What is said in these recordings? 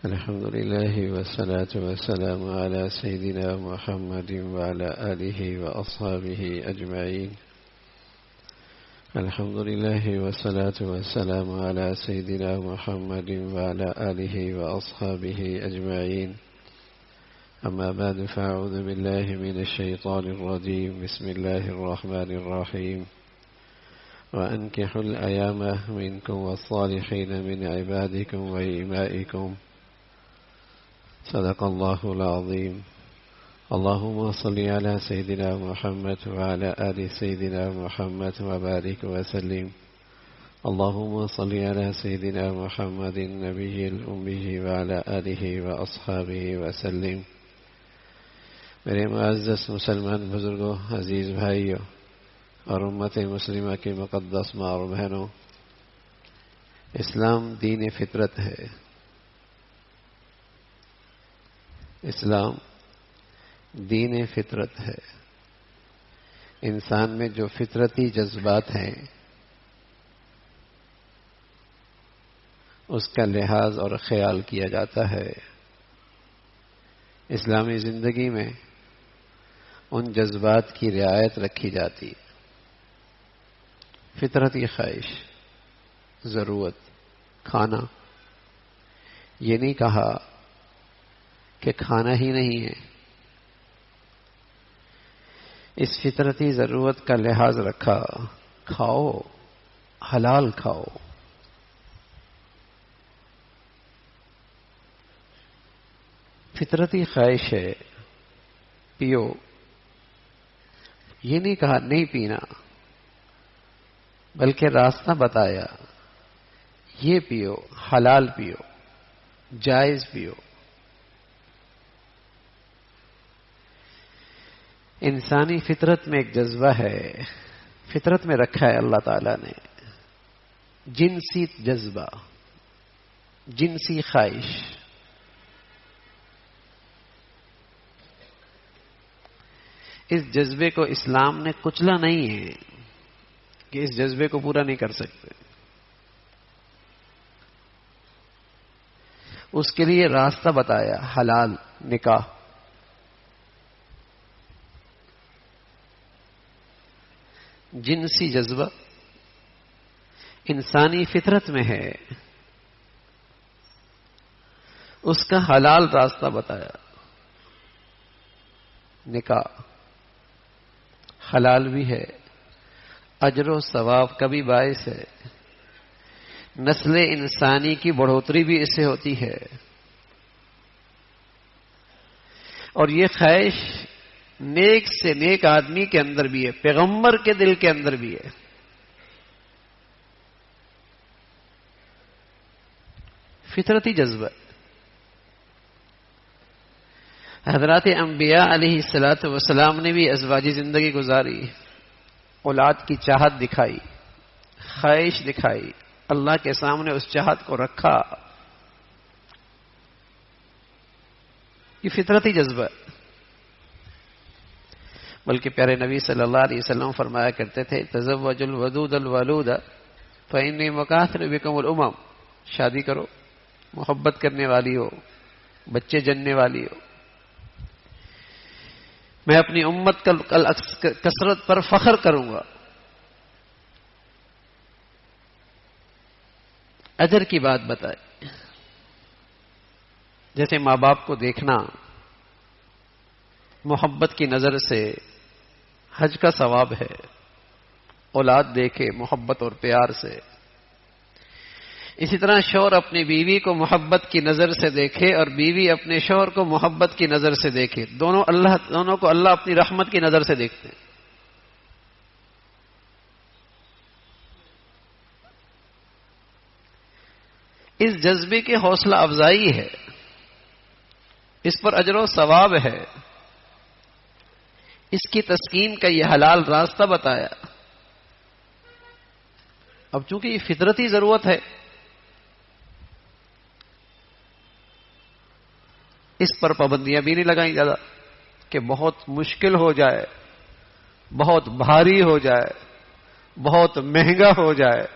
الحمد لله والصلاة والسلام على سيدنا محمد وعلى آله وأصحابه أجمعين. الحمد لله والصلاة والسلام على سيدنا محمد وعلى آله وأصحابه أجمعين. أما بعد، فأعوذ بالله من الشيطان الرجيم. بسم الله الرحمن الرحيم. وأنكحوا الأيام منكم والصالحين من عبادكم وإمائكم. صدق الله العظيم. اللهم صل على سيدنا محمد وعلى آل سيدنا محمد وبارك وسلم. اللهم صل على سيدنا محمد النبي الأمي وعلى آله وأصحابه وسلم. میرے معزز مسلمان بزرگوں، عزیز بھائیوں اور امت مسلمہ کے مقدس ماں اور بہنوں، اسلام دین فطرت ہے. اسلام دین فطرت ہے. انسان میں جو فطرتی جذبات ہیں اس کا لحاظ اور خیال کیا جاتا ہے. اسلامی زندگی میں ان جذبات کی رعایت رکھی جاتی. فطرتی خواہش، ضرورت، کھانا، یہ نہیں کہا کہ کھانا ہی نہیں ہے. اس فطرتی ضرورت کا لحاظ رکھا، کھاؤ، حلال کھاؤ. فطرتی خواہش ہے پیو، یہ نہیں کہا نہیں پینا، بلکہ راستہ بتایا، یہ پیو، حلال پیو، جائز پیو. انسانی فطرت میں ایک جذبہ ہے، فطرت میں رکھا ہے اللہ تعالی نے، جنسی جذبہ، جنسی خواہش. اس جذبے کو اسلام نے کچلا نہیں ہے کہ اس جذبے کو پورا نہیں کر سکتے. اس کے لیے راستہ بتایا، حلال نکاح. جنسی جذبہ انسانی فطرت میں ہے، اس کا حلال راستہ بتایا. نکاح حلال بھی ہے، اجر و ثواب کا بھی باعث ہے، نسل انسانی کی بڑھوتری بھی اس سے ہوتی ہے. اور یہ خواہش نیک سے نیک آدمی کے اندر بھی ہے، پیغمبر کے دل کے اندر بھی ہے. فطرتی جذبہ. حضرات انبیاء علیہ الصلاۃ والسلام نے بھی ازواجی زندگی گزاری، اولاد کی چاہت دکھائی، خواہش دکھائی، اللہ کے سامنے اس چاہت کو رکھا. یہ فطرتی جذبہ. بلکہ پیارے نبی صلی اللہ علیہ وسلم فرمایا کرتے تھے، تزوج الودود الولود فإني مکاثر بکم الامم. شادی کرو، محبت کرنے والی ہو، بچے جننے والی ہو. میں اپنی امت کل کثرت پر فخر کروں گا. اجر کی بات بتائے، جیسے ماں باپ کو دیکھنا محبت کی نظر سے حج کا ثواب ہے. اولاد دیکھے محبت اور پیار سے. اسی طرح شوہر اپنی بیوی کو محبت کی نظر سے دیکھے اور بیوی اپنے شوہر کو محبت کی نظر سے دیکھے. دونوں کو اللہ اپنی رحمت کی نظر سے دیکھتے ہیں. اس جذبے کی حوصلہ افزائی ہے، اس پر اجر و ثواب ہے. اس کی تسکین کا یہ حلال راستہ بتایا. اب چونکہ یہ فطرتی ضرورت ہے، اس پر پابندیاں بھی نہیں لگائیں زیادہ کہ بہت مشکل ہو جائے، بہت بھاری ہو جائے، بہت مہنگا ہو جائے.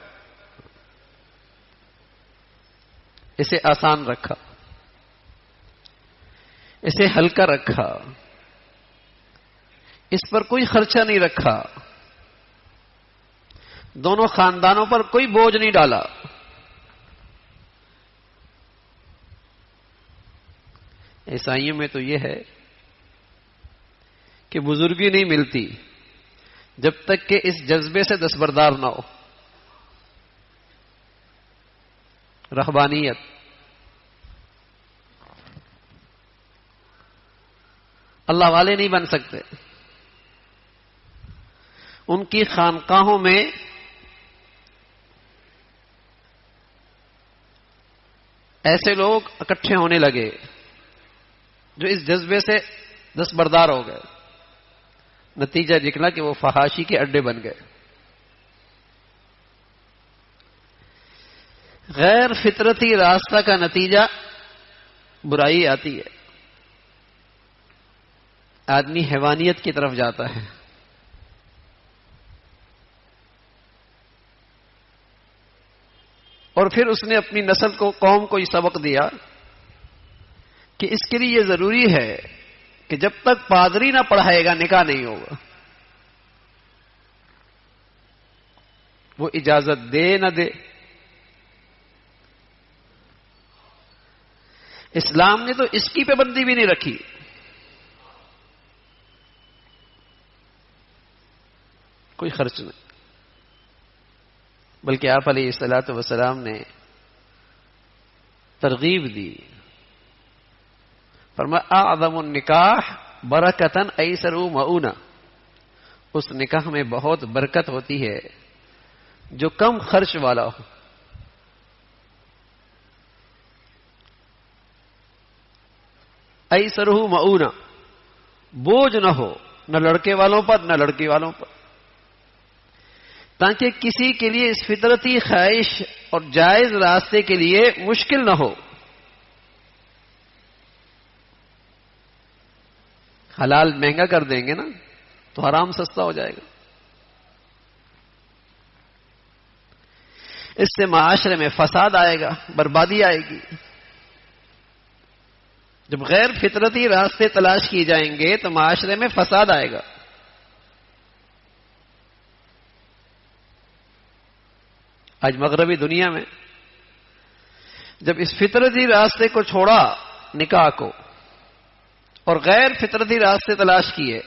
اسے آسان رکھا. اسے ہلکا رکھا، اس پر کوئی خرچہ نہیں رکھا، دونوں خاندانوں پر کوئی بوجھ نہیں ڈالا. عیسائیوں میں تو یہ ہے کہ بزرگی نہیں ملتی جب تک کہ اس جذبے سے دستبردار نہ ہو. رہبانیت، اللہ والے نہیں بن سکتے. ان کی خانقاہوں میں ایسے لوگ اکٹھے ہونے لگے جو اس جذبے سے دستبردار ہو گئے. نتیجہ نکلا کہ وہ فحاشی کے اڈے بن گئے. غیر فطرتی راستہ کا نتیجہ برائی آتی ہے. آدمی حیوانیت کی طرف جاتا ہے. اور پھر اس نے اپنی نسل کو، قوم کو یہ سبق دیا کہ اس کے لیے یہ ضروری ہے کہ جب تک پادری نہ پڑھائے گا نکاح نہیں ہوگا. وہ اجازت دے نہ دے. اسلام نے تو اس کی پابندی بھی نہیں رکھی. کوئی خرچ نہیں، بلکہ آپ علیہ الصلوۃ والسلام نے ترغیب دی. فرمایا اعظم النکاح برکتن ایسر مؤونہ، اس نکاح میں بہت برکت ہوتی ہے جو کم خرچ والا ہو. ایسرہ مؤونہ، بوجھ نہ ہو نہ لڑکے والوں پر نہ لڑکی والوں پر، تاکہ کسی کے لیے اس فطرتی خواہش اور جائز راستے کے لیے مشکل نہ ہو. حلال مہنگا کر دیں گے نا تو حرام سستا ہو جائے گا. اس سے معاشرے میں فساد آئے گا، بربادی آئے گی. جب غیر فطرتی راستے تلاش کیے جائیں گے تو معاشرے میں فساد آئے گا. آج مغربی دنیا میں جب اس فطرتی راستے کو چھوڑا نکاح کو اور غیر فطرتی راستے تلاش کیے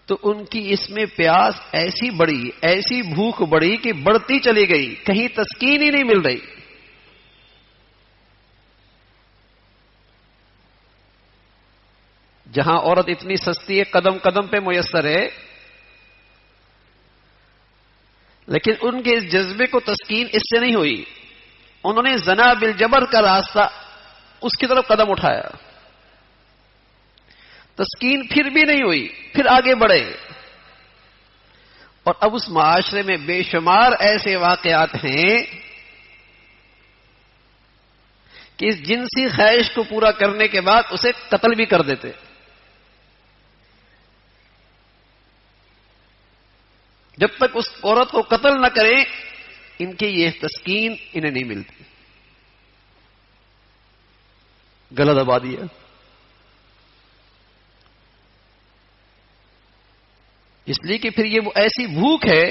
تو ان کی اس میں پیاس ایسی بڑی، ایسی بھوک بڑی کہ بڑھتی چلی گئی، کہیں تسکین ہی نہیں مل رہی. جہاں عورت اتنی سستی ہے، قدم قدم پہ میسر ہے، لیکن ان کے اس جذبے کو تسکین اس سے نہیں ہوئی. انہوں نے زنا بالجبر کا راستہ، اس کی طرف قدم اٹھایا. تسکین پھر بھی نہیں ہوئی، پھر آگے بڑھے. اور اب اس معاشرے میں بے شمار ایسے واقعات ہیں کہ اس جنسی خواہش کو پورا کرنے کے بعد اسے قتل بھی کر دیتے. جب تک اس عورت کو قتل نہ کریں ان کی یہ تسکین انہیں نہیں ملتی. گلا دبا دیا. اس لیے کہ پھر یہ وہ ایسی بھوک ہے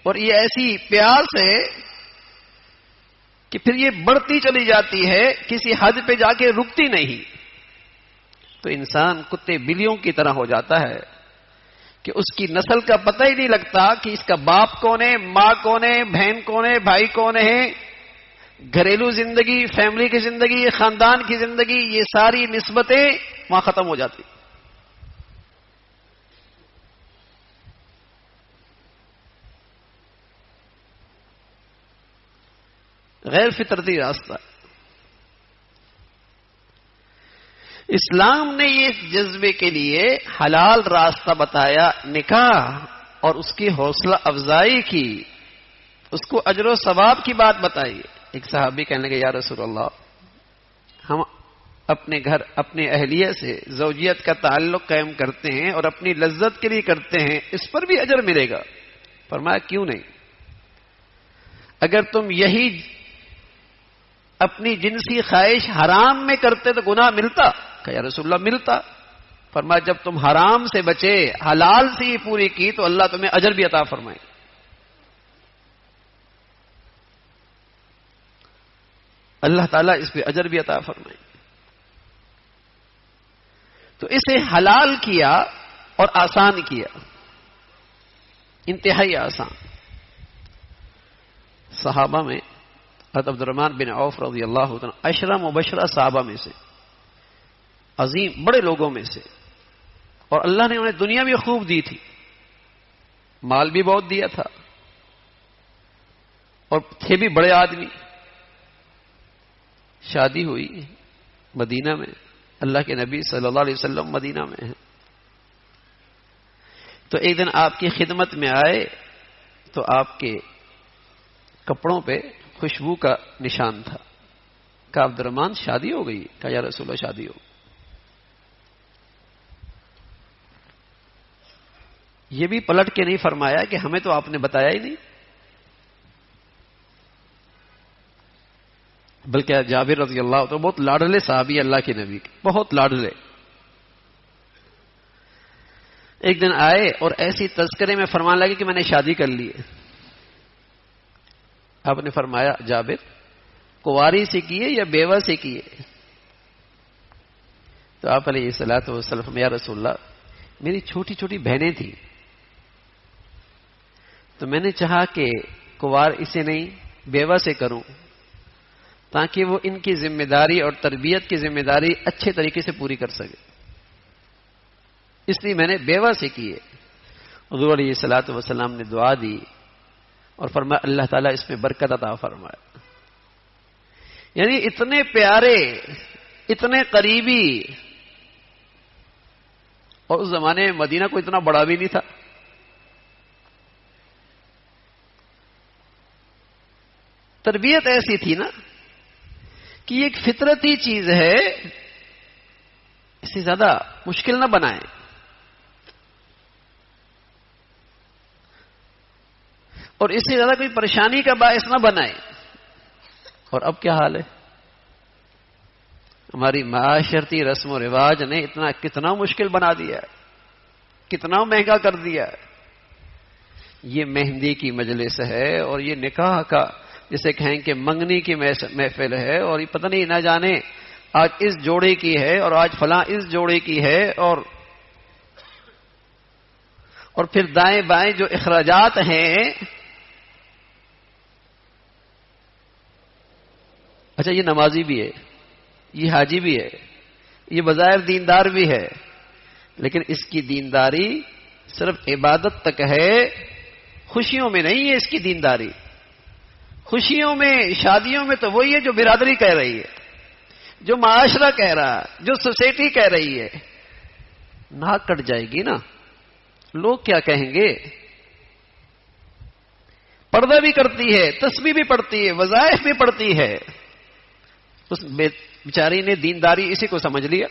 اور یہ ایسی پیاس ہے کہ پھر یہ بڑھتی چلی جاتی ہے، کسی حد پہ جا کے رکتی نہیں. تو انسان کتے بلیوں کی طرح ہو جاتا ہے کہ اس کی نسل کا پتہ ہی نہیں لگتا کہ اس کا باپ کون ہے، ماں کون ہے، بہن کون ہے، بھائی کون ہے. گھریلو زندگی، فیملی کی زندگی، خاندان کی زندگی، یہ ساری نسبتیں وہاں ختم ہو جاتی. غیر فطرتی راستہ. اسلام نے یہ جذبے کے لیے حلال راستہ بتایا، نکاح، اور اس کی حوصلہ افزائی کی، اس کو اجر و ثواب کی بات بتائی. ایک صحابی کہنے لگے یا رسول اللہ، ہم اپنے گھر، اپنے اہلیہ سے زوجیت کا تعلق قائم کرتے ہیں اور اپنی لذت کے لیے کرتے ہیں، اس پر بھی اجر ملے گا. فرمایا کیوں نہیں. اگر تم یہی اپنی جنسی خواہش حرام میں کرتے تو گناہ ملتا؟ کہ یا رسول اللہ ملتا. فرمایا جب تم حرام سے بچے، حلال سے ہی پوری کی تو اللہ تمہیں اجر بھی عطا فرمائے. اللہ تعالیٰ اس پہ اجر بھی عطا فرمائے. تو اسے حلال کیا اور آسان کیا، انتہائی آسان. صحابہ میں حضرت عبد الرحمن بن عوف رضی اللہ عنہ عشرہ مبشرہ صحابہ میں سے، عظیم بڑے لوگوں میں سے، اور اللہ نے انہیں دنیا بھی خوب دی تھی، مال بھی بہت دیا تھا، اور تھے بھی بڑے آدمی. شادی ہوئی مدینہ میں، اللہ کے نبی صلی اللہ علیہ وسلم مدینہ میں ہیں. تو ایک دن آپ کی خدمت میں آئے تو آپ کے کپڑوں پہ خوشبو کا نشان تھا. کہا عبد الرحمن شادی ہو گئی؟ کہا یا رسول اللہ شادی ہو. یہ بھی پلٹ کے نہیں فرمایا کہ ہمیں تو آپ نے بتایا ہی نہیں، بلکہ جابر رضی اللہ تو بہت لاڈلے صحابی اللہ کے نبی کے، بہت لاڈلے. ایک دن آئے اور ایسی تذکرے میں فرمان لگے کہ میں نے شادی کر لی ہے. آپ نے فرمایا جابر کنواری سے کیے یا بیوہ سے کیے؟ تو آپ علیہ الصلوۃ والسلام یا رسول اللہ میری چھوٹی چھوٹی بہنیں تھیں، تو میں نے چاہا کہ کنوار اسے نہیں بیوہ سے کروں تاکہ وہ ان کی ذمہ داری اور تربیت کی ذمہ داری اچھے طریقے سے پوری کر سکے، اس لیے میں نے بیوہ سے کیے. حضور علیہ الصلوۃ والسلام نے دعا دی اور فرمایا اللہ تعالیٰ اس میں برکت عطا فرمائے. یعنی اتنے پیارے، اتنے قریبی، اور اس زمانے میں مدینہ کو اتنا بڑا بھی نہیں تھا. تربیت ایسی تھی نا کہ یہ ایک فطرتی چیز ہے، اسے زیادہ مشکل نہ بنائیں. اور اس سے زیادہ کوئی پریشانی کا باعث نہ بنائے. اور اب کیا حال ہے؟ ہماری معاشرتی رسم و رواج نے کتنا مشکل بنا دیا ہے، کتنا مہنگا کر دیا ہے. یہ مہندی کی مجلس ہے، اور یہ نکاح کا جسے کہیں کہ منگنی کی محفل ہے، اور یہ پتہ نہیں نہ جانے آج اس جوڑے کی ہے اور آج فلاں اس جوڑے کی ہے، اور پھر دائیں بائیں جو اخراجات ہیں. اچھا یہ نمازی بھی ہے، یہ حاجی بھی ہے، یہ بظاہر دیندار بھی ہے، لیکن اس کی دینداری صرف عبادت تک ہے، خوشیوں میں نہیں ہے اس کی دینداری. خوشیوں میں، شادیوں میں تو وہی ہے جو برادری کہہ رہی ہے، جو معاشرہ کہہ رہا ہے، جو سوسائٹی کہہ رہی ہے. ناک کٹ جائے گی نا، لوگ کیا کہیں گے. پردہ بھی کرتی ہے، تسبیح بھی پڑھتی ہے، وظائف بھی پڑھتی ہے، اس بیچاری نے دینداری اسی کو سمجھ لیا.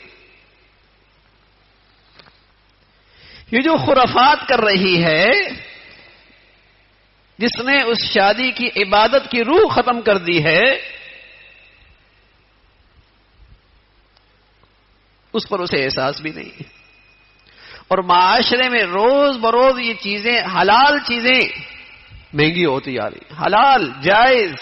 یہ جو خرافات کر رہی ہے، جس نے اس شادی کی عبادت کی روح ختم کر دی ہے، اس پر اسے احساس بھی نہیں. اور معاشرے میں روز بروز یہ چیزیں، حلال چیزیں مہنگی ہوتی جا رہی، حلال جائز.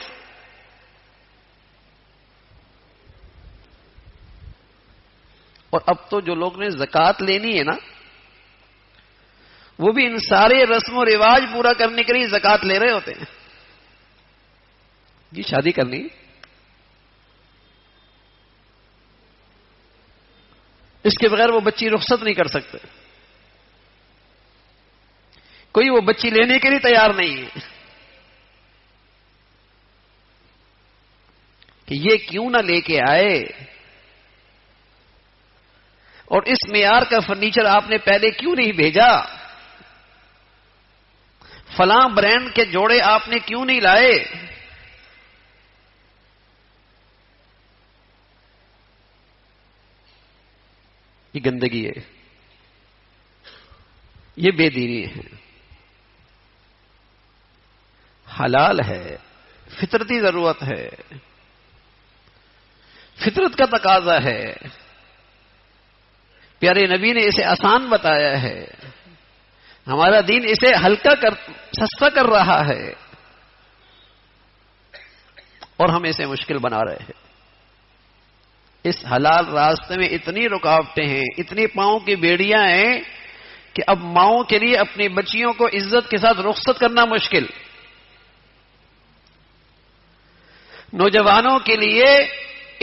اور اب تو جو لوگ نے زکوٰۃ لینی ہے نا، وہ بھی ان سارے رسم و رواج پورا کرنے کے لیے زکوٰۃ لے رہے ہوتے ہیں. یہ شادی کرنی، اس کے بغیر وہ بچی رخصت نہیں کر سکتے. کوئی وہ بچی لینے کے لیے تیار نہیں ہے کہ یہ کیوں نہ لے کے آئے، اور اس معیار کا فرنیچر آپ نے پہلے کیوں نہیں بھیجا، فلاں برانڈ کے جوڑے آپ نے کیوں نہیں لائے. یہ گندگی ہے، یہ بے دینی ہے. حلال ہے، فطرتی ضرورت ہے. فطرت کا تقاضا ہے. پیارے نبی نے اسے آسان بتایا ہے. ہمارا دین اسے سستا کر رہا ہے اور ہم اسے مشکل بنا رہے ہیں. اس حلال راستے میں اتنی رکاوٹیں ہیں، اتنی پاؤں کی بیڑیاں ہیں کہ اب ماؤں کے لیے اپنی بچیوں کو عزت کے ساتھ رخصت کرنا مشکل، نوجوانوں کے لیے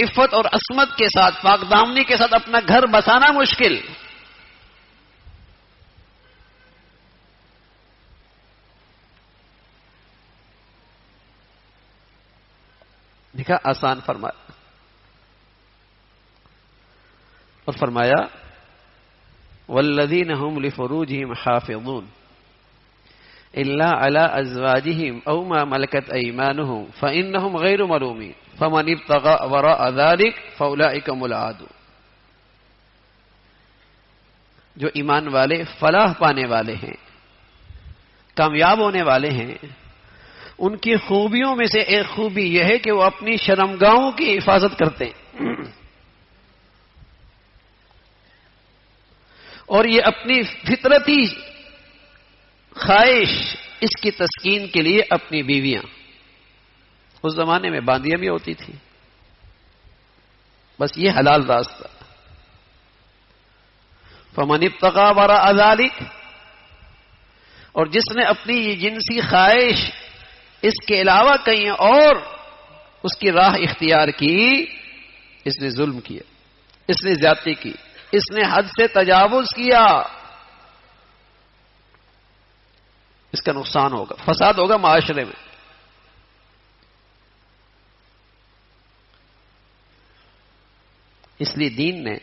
عفت اور عصمت کے ساتھ، پاک دامنی کے ساتھ اپنا گھر بسانا مشکل. دیکھا آسان فرمایا، اور فرمایا والذین هم لفروجهم حافظون الا على ازواجهم او ما ملكت ايمانهم فانهم غير ملومين فمن ابتغى وراء ذلك فاولئك هم العادون. جو ایمان والے فلاح پانے والے ہیں، کامیاب ہونے والے ہیں، ان کی خوبیوں میں سے ایک خوبی یہ ہے کہ وہ اپنی شرمگاہوں کی حفاظت کرتے ہیں، اور یہ اپنی فطرتی خواہش اس کی تسکین کے لیے اپنی بیویاں، اس زمانے میں باندیاں بھی ہوتی تھی، بس یہ حلال راستہ. فمن ابتغى وراء ذلك، اور جس نے اپنی یہ جنسی خواہش اس کے علاوہ کہیں اور اس کی راہ اختیار کی، اس نے ظلم کیا، اس نے زیادتی کی، اس نے حد سے تجاوز کیا، اس کا نقصان ہوگا، فساد ہوگا معاشرے میں. اس لیے دین نے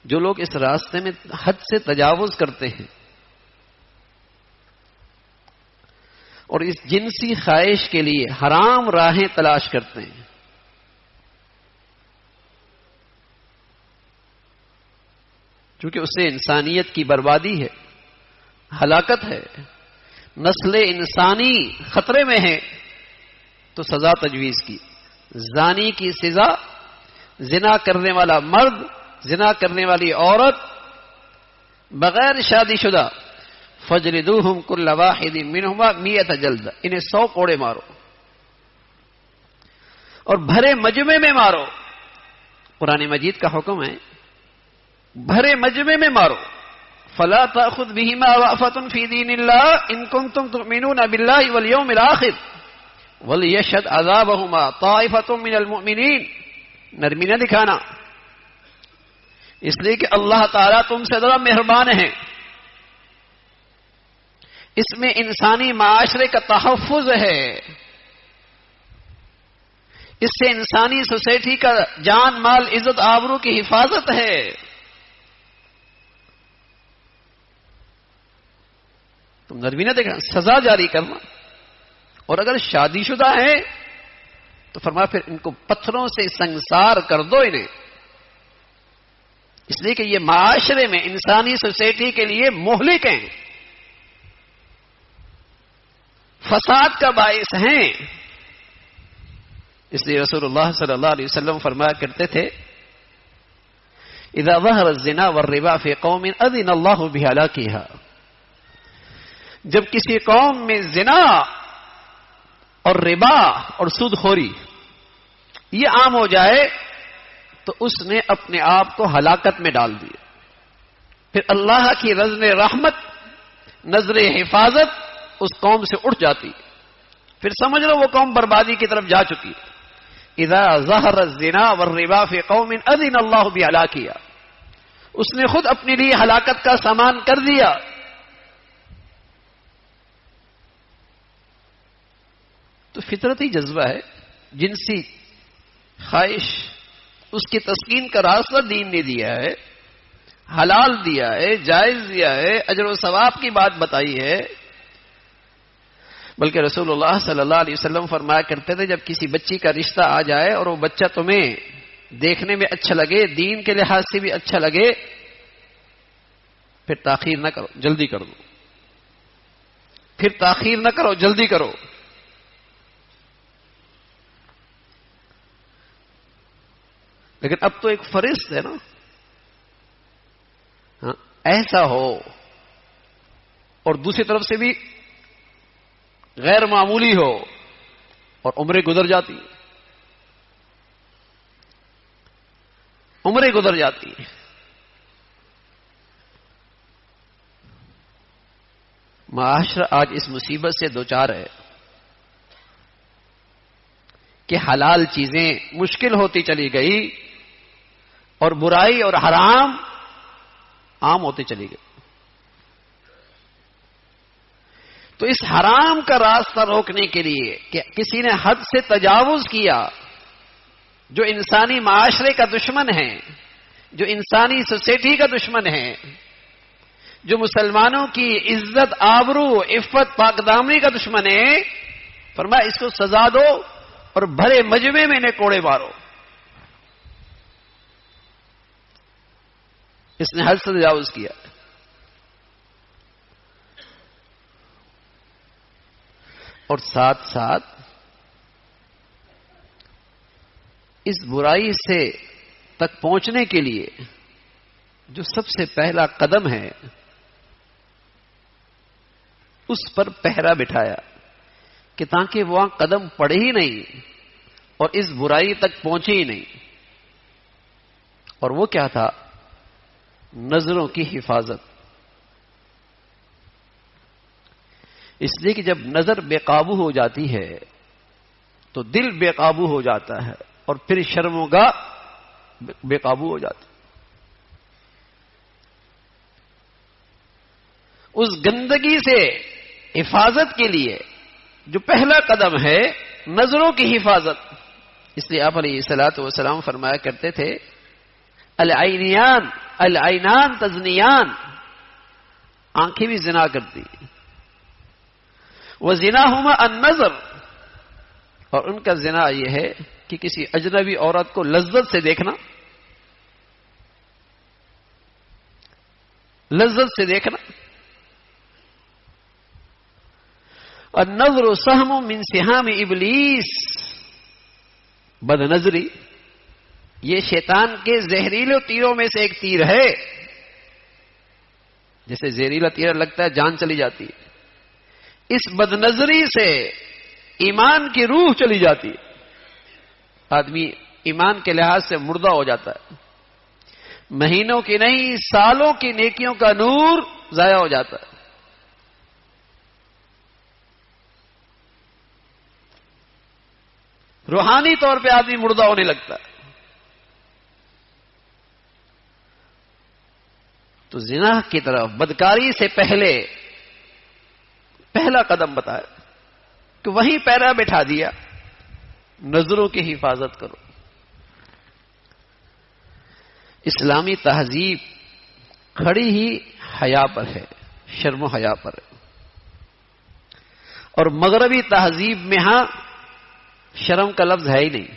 جو لوگ اس راستے میں حد سے تجاوز کرتے ہیں اور اس جنسی خواہش کے لیے حرام راہیں تلاش کرتے ہیں، چونکہ اس سے انسانیت کی بربادی ہے، ہلاکت ہے، نسل انسانی خطرے میں ہے، تو سزا تجویز کی. زانی کی سزا، زنا کرنے والا مرد، زنا کرنے والی عورت، بغیر شادی شدہ، فجلدوہم کل واحد منہما 100 جلدہ، انہیں 100 کوڑے مارو اور بھرے مجمع میں مارو. قرآن مجید کا حکم ہے بھرے مجمع میں مارو. فلا تأخذ بہما رأفة فی دین اللہ ان کنتم تؤمنون باللہ والیوم الآخر ولیشہد عذابہما طائفة من المؤمنین. نرمی نہ دکھانا، اس لیے کہ اللہ تعالیٰ تم سے ذرا مہربان ہے. اس میں انسانی معاشرے کا تحفظ ہے، اس سے انسانی سوسائٹی کا جان مال عزت آبرو کی حفاظت ہے. تم نرمی نہ دیکھنا، سزا جاری کرنا. اور اگر شادی شدہ ہے تو فرمایا پھر ان کو پتھروں سے سنگسار کر دو انہیں، اس لیے کہ یہ معاشرے میں انسانی سوسائٹی کے لیے مہلک ہیں، فساد کا باعث ہیں. اس لیے رسول اللہ صلی اللہ علیہ وسلم فرمایا کرتے تھے اذا ظہر الزنا والربا فی قوم اذن اللہ بہلاکہا. جب کسی قوم میں زنا اور ربا اور سود خوری یہ عام ہو جائے تو اس نے اپنے آپ کو ہلاکت میں ڈال دیا. پھر اللہ کی رزم رحمت، نظر حفاظت اس قوم سے اٹھ جاتی، پھر سمجھ لو وہ قوم بربادی کی طرف جا چکی. اذا ظہر الزنا والربا فی قوم اذن اللہ بہلاکہا، اس نے خود اپنے لیے ہلاکت کا سامان کر دیا. تو فطرتی جذبہ ہے، جنسی خواہش، اس کی تسکین کا راستہ دین نے دیا ہے، حلال دیا ہے، جائز دیا ہے، اجر و ثواب کی بات بتائی ہے. بلکہ رسول اللہ صلی اللہ علیہ وسلم فرمایا کرتے تھے جب کسی بچی کا رشتہ آ جائے اور وہ بچہ تمہیں دیکھنے میں اچھا لگے، دین کے لحاظ سے بھی اچھا لگے، پھر تاخیر نہ کرو، جلدی کر دو. پھر تاخیر نہ کرو، جلدی کرو. لیکن اب تو ایک فرشت ہے نا، ہاں ایسا ہو، اور دوسری طرف سے بھی غیر معمولی ہو اور عمریں گزر جاتی، عمریں گزر جاتی. معاشرہ آج اس مصیبت سے دوچار ہے کہ حلال چیزیں مشکل ہوتی چلی گئی اور برائی اور حرام عام ہوتی چلی گئی. تو اس حرام کا راستہ روکنے کے لیے کہ کسی نے حد سے تجاوز کیا، جو انسانی معاشرے کا دشمن ہے، جو انسانی سوسائٹی کا دشمن ہے، جو مسلمانوں کی عزت، آبرو، عفت، پاک دامنی کا دشمن ہے، فرمایا اس کو سزا دو اور بھرے مجمع میں انہیں کوڑے مارو. اس نے حد سے تجاوز کیا. اور ساتھ ساتھ اس برائی سے تک پہنچنے کے لیے جو سب سے پہلا قدم ہے اس پر پہرا بٹھایا کہ تاکہ وہاں قدم پڑے ہی نہیں اور اس برائی تک پہنچے ہی نہیں. اور وہ کیا تھا؟ نظروں کی حفاظت. اس لیے کہ جب نظر بے قابو ہو جاتی ہے تو دل بے قابو ہو جاتا ہے اور پھر شرم و گاہ بے قابو ہو جاتی. اس گندگی سے حفاظت کے لیے جو پہلا قدم ہے نظروں کی حفاظت. اس لیے آپ علیہ الصلوۃ والسلام فرمایا کرتے تھے العینیان العینان تزنیان، آنکھیں بھی زنا کرتی، وزناہما النظر، اور ان کا زنا یہ ہے کہ کسی اجنبی عورت کو لذت سے دیکھنا، لذت سے دیکھنا. النظر سہم من سہام ابلیس، بد نظری یہ شیطان کے زہریلے تیروں میں سے ایک تیر ہے. جیسے زہریلا تیر لگتا ہے جان چلی جاتی ہے، اس بد نظری سے ایمان کی روح چلی جاتی ہے، آدمی ایمان کے لحاظ سے مردہ ہو جاتا ہے، مہینوں کی نہیں سالوں کی نیکیوں کا نور ضائع ہو جاتا ہے. روحانی طور پہ آدمی مردہ ہونے لگتا ہے. تو زنا کی طرف بدکاری سے پہلے پہلا قدم بتایا کہ وہیں پیرا بٹھا دیا، نظروں کی حفاظت کرو. اسلامی تہذیب کھڑی ہی حیا پر ہے، شرم و حیا پر ہے. اور مغربی تہذیب میں ہاں شرم کا لفظ ہے ہی نہیں،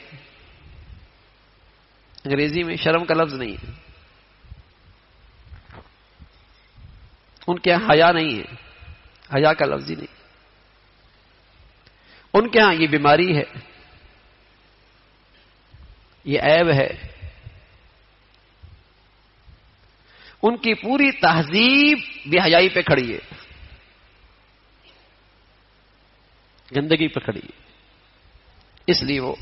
انگریزی میں شرم کا لفظ نہیں ہے، ان کے یہاں حیا نہیں ہے، حیا کا لفظ ہی نہیں. ان کے ہاں یہ بیماری ہے، یہ عیب ہے. ان کی پوری تہذیب بے حیائی پہ کھڑی ہے، گندگی پہ کھڑی ہے. اس لیے وہ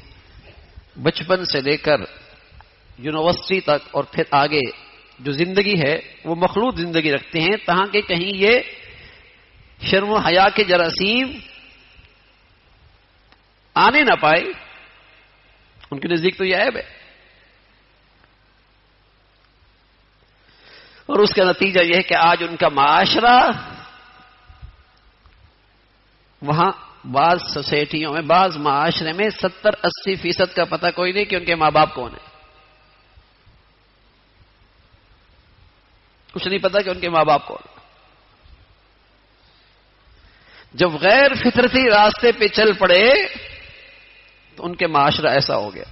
بچپن سے لے کر یونیورسٹی تک اور پھر آگے جو زندگی ہے وہ مخلوط زندگی رکھتے ہیں تاکہ کہیں یہ شرم و حیا کے جراثیم آنے نہ پائے. ان کے نزدیک تو یہ عیب ہے. اور اس کا نتیجہ یہ ہے کہ آج ان کا معاشرہ وہاں بعض سوسائٹیوں میں، بعض معاشرے میں 70-80% کا پتہ کوئی نہیں کہ ان کے ماں باپ کون ہیں. کچھ نہیں پتا کہ ان کے ماں باپ کون. جب غیر فطرتی راستے پہ چل پڑے تو ان کے معاشرہ ایسا ہو گیا.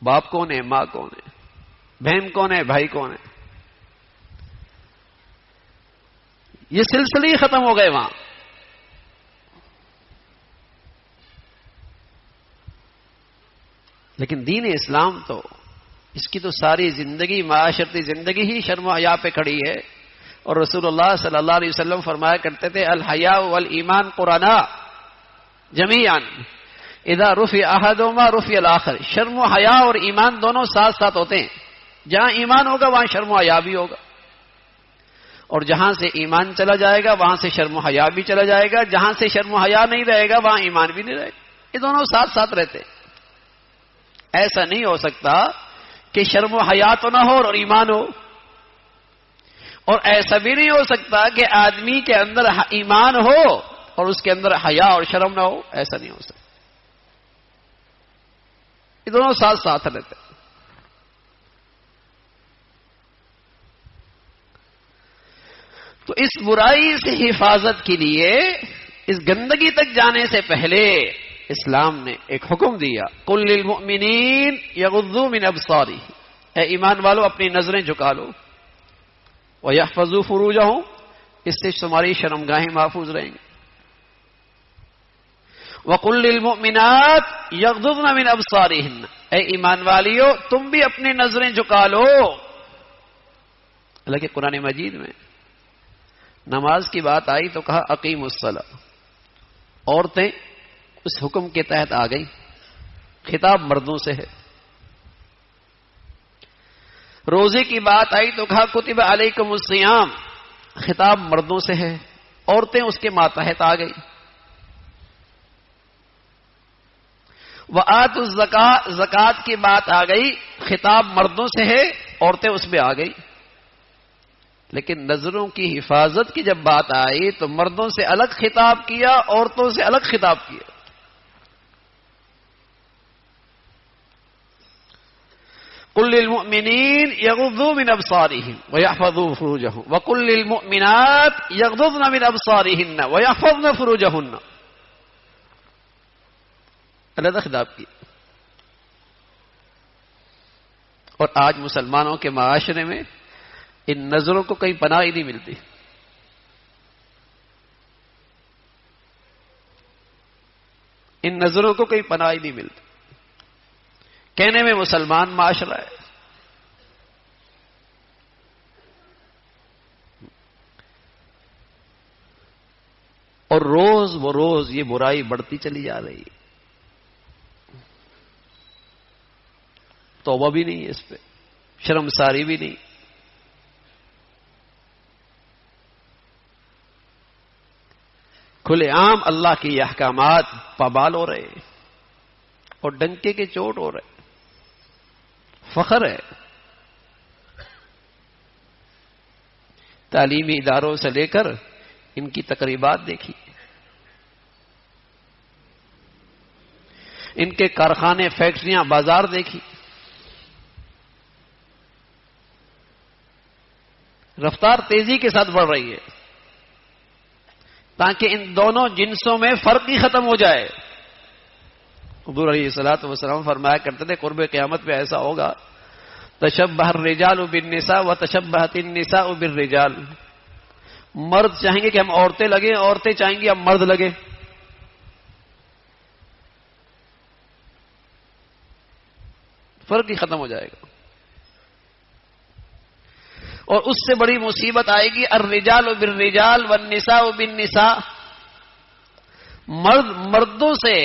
باپ کون ہے، ماں کون ہے، بہن کون ہے، بھائی کون ہے، یہ سلسلے ہی ختم ہو گئے وہاں. لیکن دین اسلام تو اس کی تو ساری زندگی، معاشرتی زندگی ہی شرم و حیا پہ کھڑی ہے. اور رسول اللہ صلی اللہ علیہ وسلم فرمایا کرتے تھے الحیاء والایمان قرانا جمیعا اذا رفع احدهما رفع الاخر. شرم و حیا اور ایمان دونوں ساتھ ساتھ ہوتے ہیں. جہاں ایمان ہوگا وہاں شرم و حیا بھی ہوگا، اور جہاں سے ایمان چلا جائے گا وہاں سے شرم و حیا بھی چلا جائے گا. جہاں سے شرم و حیا نہیں رہے گا وہاں ایمان بھی نہیں رہے گا. یہ دونوں ساتھ ساتھ رہتے. ایسا نہیں ہو سکتا کہ شرم و حیا تو نہ ہو اور ایمان ہو، اور ایسا بھی نہیں ہو سکتا کہ آدمی کے اندر ایمان ہو اور اس کے اندر حیا اور شرم نہ ہو. ایسا نہیں ہو سکتا. یہ دونوں ساتھ ساتھ رہتے. تو اس برائی سے حفاظت کے لیے، اس گندگی تک جانے سے پہلے اسلام نے ایک حکم دیا قل للمؤمنین یغضوا من ابصارہم. اے ایمان والو اپنی نظریں جھکا لو. وَيَحْفَظُوا فُرُوجَهُمْ، اس سے تمہاری شرمگاہیں محفوظ رہیں گی. وَقُلْ لِلْمُؤْمِنَاتِ يَغْضُضْنَ مِنْ أَبْصَارِهِنَّ، اے ایمان والیو تم بھی اپنی نظریں جھکا لو. حالانکہ قرآن مجید میں نماز کی بات آئی تو کہا اقیموا الصلاۃ. عورتیں اس حکم کے تحت آ گئیں. خطاب مردوں سے ہے. روزے کی بات آئی تو کہا کتب علیکم الصیام. خطاب مردوں سے ہے، عورتیں اس کے ماتحت آ گئی. وآتوا الزکاۃ، زکوٰۃ کی بات آ گئی، خطاب مردوں سے ہے، عورتیں اس میں آ گئی. لیکن نظروں کی حفاظت کی جب بات آئی تو مردوں سے الگ خطاب کیا، عورتوں سے الگ خطاب کیا. قل للمؤمنین یغضوا من ابصارہم ویحفظوا فروجہم وقل للمؤمنات یغضضن من ابصارہن ویحفظن فروجہن. علیحدہ خطاب کی. اور آج مسلمانوں کے معاشرے میں ان نظروں کو کہیں پناہ ہی نہیں ملتی. ان نظروں کو کہیں پناہ ہی نہیں ملتی. کہنے میں مسلمان معاشرہ ہے، اور روز وہ روز یہ برائی بڑھتی چلی جا رہی ہے. توبہ بھی نہیں ہے اس پہ، شرمساری بھی نہیں. کھلے عام اللہ کے یہ احکامات پابال ہو رہے ہیں اور ڈنکے کے چوٹ ہو رہے. فخر ہے. تعلیمی اداروں سے لے کر ان کی تقریبات دیکھی، ان کے کارخانے، فیکٹریاں، بازار دیکھی. رفتار تیزی کے ساتھ بڑھ رہی ہے تاکہ ان دونوں جنسوں میں فرق ہی ختم ہو جائے. حضور علیہ الصلوۃ والسلام فرمایا کرتے تھے قرب قیامت میں ایسا ہوگا تشبہ الرجال بالنساء وتشبہت النساء بالرجال. مرد چاہیں گے کہ ہم عورتیں لگیں، عورتیں چاہیں گی ہم مرد لگیں. فرق ہی ختم ہو جائے گا. اور اس سے بڑی مصیبت آئے گی الرجال بالرجال والنساء بالنساء. مرد مردوں سے،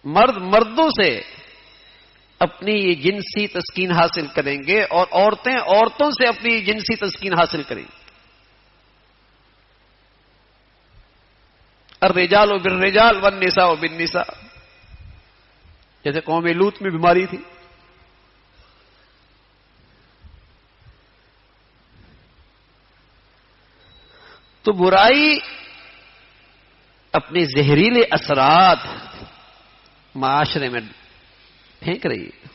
مرد مردوں سے اپنی یہ جنسی تسکین حاصل کریں گے اور عورتیں عورتوں سے اپنی جنسی تسکین حاصل کریں گی. الرجال بالرجال والنساء بالنساء. جیسے قوم لوط میں بیماری تھی. تو برائی اپنے زہریلے اثرات معاشرے میں پھینک رہی ہے،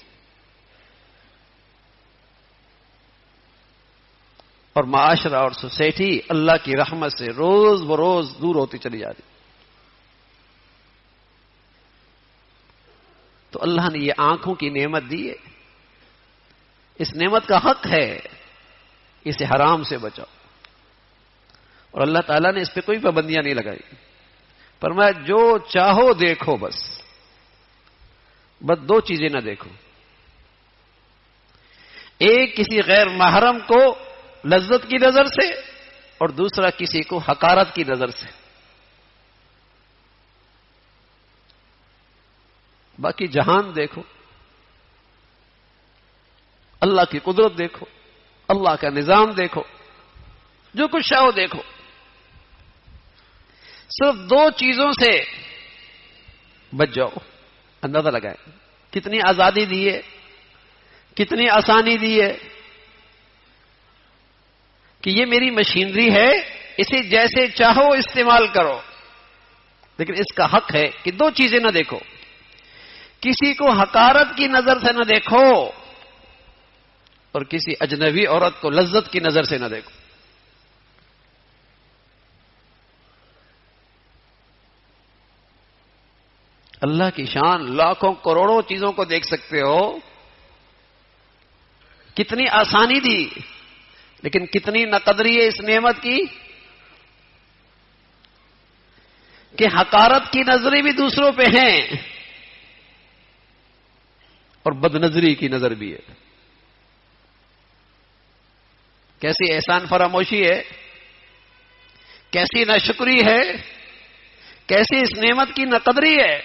اور معاشرہ اور سوسائٹی اللہ کی رحمت سے روز بروز دور ہوتی چلی جا رہی. تو اللہ نے یہ آنکھوں کی نعمت دی ہے، اس نعمت کا حق ہے اسے حرام سے بچاؤ. اور اللہ تعالیٰ نے اس پہ کوئی پابندیاں نہیں لگائی. فرمایا جو چاہو دیکھو، بس دو چیزیں نہ دیکھو. ایک کسی غیر محرم کو لذت کی نظر سے، اور دوسرا کسی کو حقارت کی نظر سے. باقی جہان دیکھو، اللہ کی قدرت دیکھو، اللہ کا نظام دیکھو، جو کچھ چاہو دیکھو. صرف دو چیزوں سے بچ جاؤ. اندازہ لگائیں کتنی آزادی دی ہے، کتنی آسانی دی ہے کہ یہ میری مشینری ہے، اسے جیسے چاہو استعمال کرو. لیکن اس کا حق ہے کہ دو چیزیں نہ دیکھو. کسی کو حقارت کی نظر سے نہ دیکھو، اور کسی اجنبی عورت کو لذت کی نظر سے نہ دیکھو. اللہ کی شان، لاکھوں کروڑوں چیزوں کو دیکھ سکتے ہو، کتنی آسانی دی، لیکن کتنی ناقدری ہے اس نعمت کی کہ حقارت کی نظریں بھی دوسروں پہ ہیں اور بد نظری کی نظر بھی ہے. کیسی احسان فراموشی ہے، کیسی ناشکری ہے، کیسی اس نعمت کی ناقدری ہے.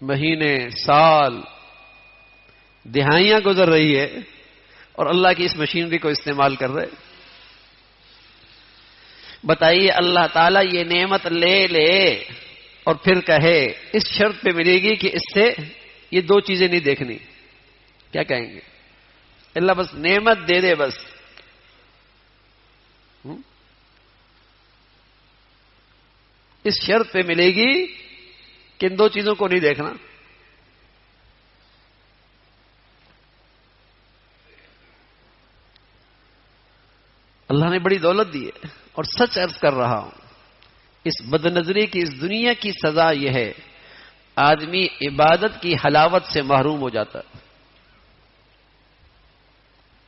مہینے، سال، دہائیاں گزر رہی ہے اور اللہ کی اس مشینری کو استعمال کر رہے. بتائیے اللہ تعالیٰ یہ نعمت لے لے اور پھر کہے اس شرط پہ ملے گی کہ اس سے یہ دو چیزیں نہیں دیکھنی، کیا کہیں گے؟ اللہ بس نعمت دے دے، بس اس شرط پہ ملے گی کہ ان دو چیزوں کو نہیں دیکھنا. اللہ نے بڑی دولت دی ہے، اور سچ عرض کر رہا ہوں اس بد نظری کی اس دنیا کی سزا یہ ہے آدمی عبادت کی حلاوت سے محروم ہو جاتا ہے.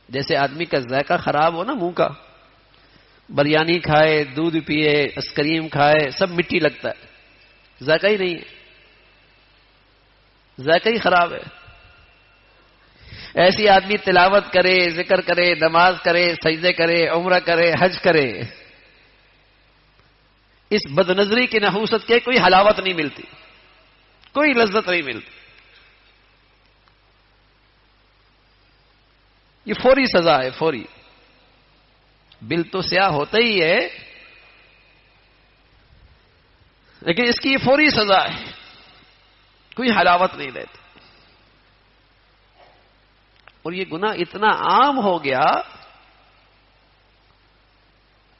جیسے آدمی کا ذائقہ خراب ہو نا، منہ کا، بریانی کھائے، دودھ پیے، آئس کریم کھائے، سب مٹی لگتا ہے، ذائقہ ہی نہیں ہے، ذائقہ ہی خراب ہے. ایسی آدمی تلاوت کرے، ذکر کرے، نماز کرے، سجدے کرے، عمرہ کرے، حج کرے، اس بد نظری کی نحوست کے کوئی حلاوت نہیں ملتی، کوئی لذت نہیں ملتی. یہ فوری سزا ہے، فوری. بل تو سیاہ ہوتا ہی ہے، لیکن اس کی یہ فوری سزا ہے، کوئی حلاوت نہیں لیتی. اور یہ گناہ اتنا عام ہو گیا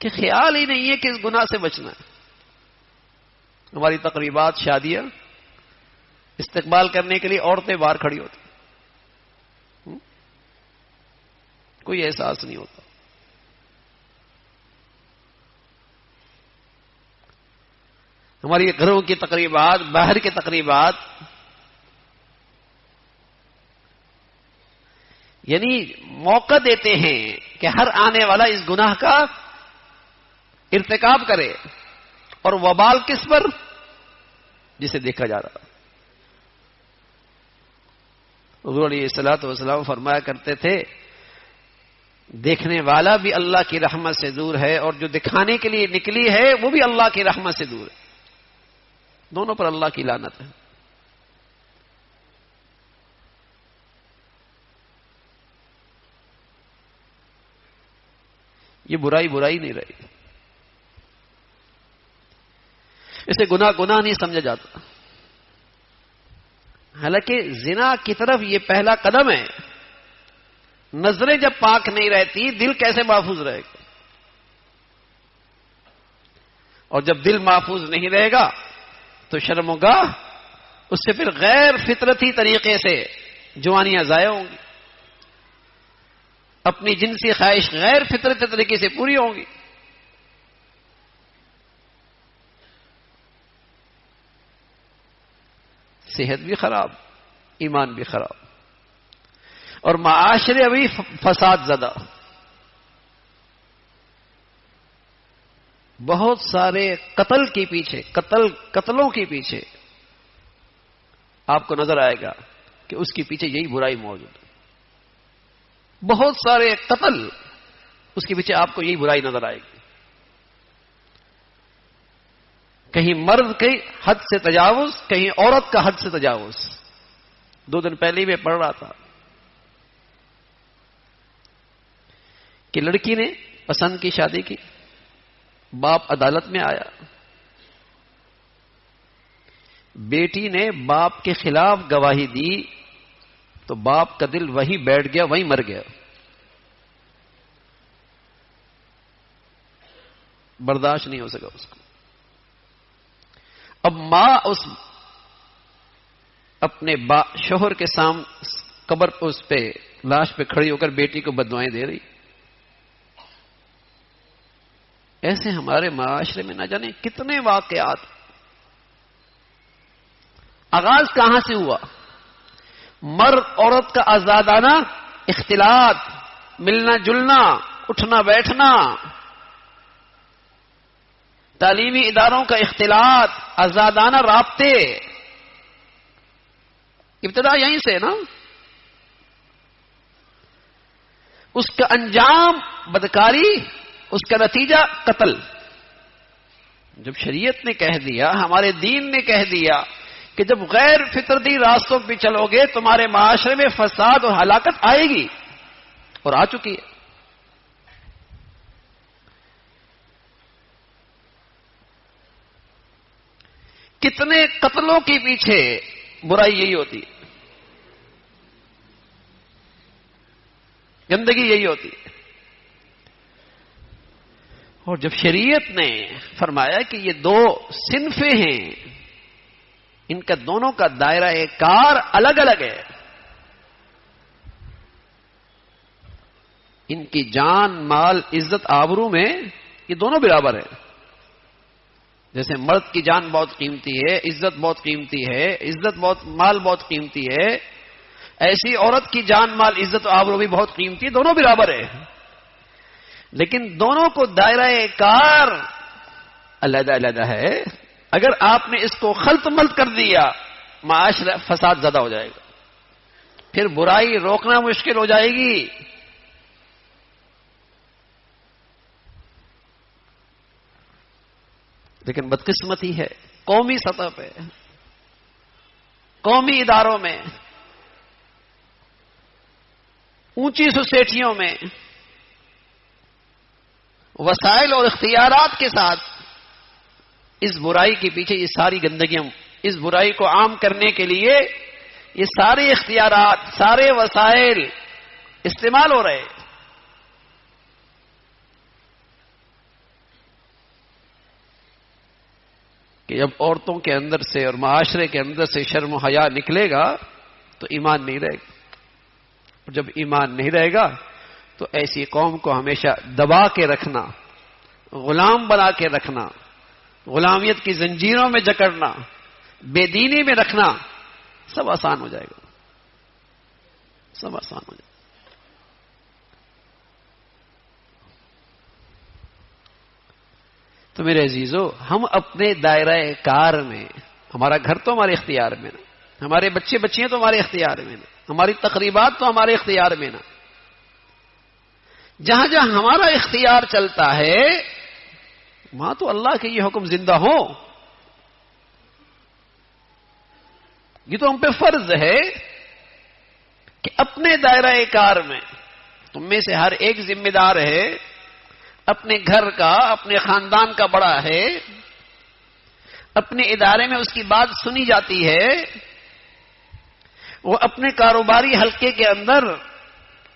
کہ خیال ہی نہیں ہے کہ اس گناہ سے بچنا ہے. ہماری تقریبات، شادیاں، استقبال کرنے کے لیے عورتیں باہر کھڑی ہوتی، کوئی احساس نہیں ہوتا. ہماری گھروں کی تقریبات، باہر کی تقریبات، یعنی موقع دیتے ہیں کہ ہر آنے والا اس گناہ کا ارتکاب کرے، اور وبال کس پر؟ جسے دیکھا جا رہا. حضور علیہ الصلوۃ والسلام فرمایا کرتے تھے دیکھنے والا بھی اللہ کی رحمت سے دور ہے، اور جو دکھانے کے لیے نکلی ہے وہ بھی اللہ کی رحمت سے دور ہے. دونوں پر اللہ کی لعنت ہے. یہ برائی برائی نہیں رہی، اسے گناہ گناہ نہیں سمجھا جاتا. حالانکہ زنا کی طرف یہ پہلا قدم ہے. نظریں جب پاک نہیں رہتی، دل کیسے محفوظ رہے گا؟ اور جب دل محفوظ نہیں رہے گا تو شرم و گاہ اس سے پھر غیر فطرتی طریقے سے جوانیاں ضائع ہوں گی، اپنی جنسی خواہش غیر فطرتی طریقے سے پوری ہوں گی. صحت بھی خراب، ایمان بھی خراب، اور معاشرے ابھی فساد زدہ. بہت سارے قتل کے پیچھے، قتلوں کے پیچھے آپ کو نظر آئے گا کہ اس کے پیچھے یہی برائی موجود ہے. بہت سارے قتل، اس کے پیچھے آپ کو یہی برائی نظر آئے گی. کہیں مرد کی حد سے تجاوز، کہیں عورت کا حد سے تجاوز. 2 دن پہلے ہی میں پڑھ رہا تھا کہ لڑکی نے پسند کی شادی کی، باپ عدالت میں آیا، بیٹی نے باپ کے خلاف گواہی دی تو باپ کا دل وہیں بیٹھ گیا، وہیں مر گیا. برداشت نہیں ہو سکا اس کو. اب ماں اس اپنے شوہر کے سامنے قبر پہ، اس پہ لاش پہ کھڑی ہو کر بیٹی کو بددعائیں دے رہی. ایسے ہمارے معاشرے میں نہ جانے کتنے واقعات. آغاز کہاں سے ہوا؟ مرد عورت کا آزادانہ اختلاط، ملنا جلنا، اٹھنا بیٹھنا، تعلیمی اداروں کا اختلاط، آزادانہ رابطے. ابتدا یہیں سے نا. اس کا انجام بدکاری، اس کا نتیجہ قتل. جب شریعت نے کہہ دیا، ہمارے دین نے کہہ دیا کہ جب غیر فطرتی راستوں پہ چلو گے تمہارے معاشرے میں فساد اور ہلاکت آئے گی، اور آ چکی ہے. کتنے قتلوں کے پیچھے برائی یہی ہوتی ہے، گندگی یہی ہوتی ہے. اور جب شریعت نے فرمایا کہ یہ 2 صنفیں ہیں، ان کا دونوں کا دائرہ کار الگ الگ ہے، ان کی جان مال عزت آبرو میں یہ دونوں برابر ہیں. جیسے مرد کی جان بہت قیمتی ہے، عزت بہت قیمتی ہے، عزت بہت، مال بہت قیمتی ہے، ایسی عورت کی جان مال عزت آبرو بھی بہت قیمتی ہے. دونوں برابر ہے، لیکن دونوں کو دائرہ کار علیحدہ علیحدہ ہے. اگر آپ نے اس کو خلط ملط کر دیا، معاشرہ فساد زیادہ ہو جائے گا، پھر برائی روکنا مشکل ہو جائے گی. لیکن بدقسمتی ہے قومی سطح پہ، قومی اداروں میں، اونچی سوسائٹیوں میں وسائل اور اختیارات کے ساتھ اس برائی کے پیچھے یہ ساری گندگیاں، اس برائی کو عام کرنے کے لیے یہ سارے اختیارات، سارے وسائل استعمال ہو رہے ہیں. کہ جب عورتوں کے اندر سے اور معاشرے کے اندر سے شرم و حیا نکلے گا تو ایمان نہیں رہے گا. اور جب ایمان نہیں رہے گا تو ایسی قوم کو ہمیشہ دبا کے رکھنا، غلام بنا کے رکھنا، غلامیت کی زنجیروں میں جکڑنا، بے دینی میں رکھنا سب آسان ہو جائے گا، سب آسان ہو جائے گا. تو میرے عزیزو، ہم اپنے دائرہ کار میں، ہمارا گھر تو ہمارے اختیار میں نا، ہمارے بچے بچیاں تو ہمارے اختیار میں نا، ہماری تقریبات تو ہمارے اختیار میں نا. جہاں جہاں ہمارا اختیار چلتا ہے وہاں تو اللہ کے یہ حکم زندہ ہو. یہ تو ہم پہ فرض ہے کہ اپنے دائرہ کار میں، تم میں سے ہر ایک ذمہ دار ہے، اپنے گھر کا، اپنے خاندان کا بڑا ہے، اپنے ادارے میں اس کی بات سنی جاتی ہے، وہ اپنے کاروباری حلقے کے اندر،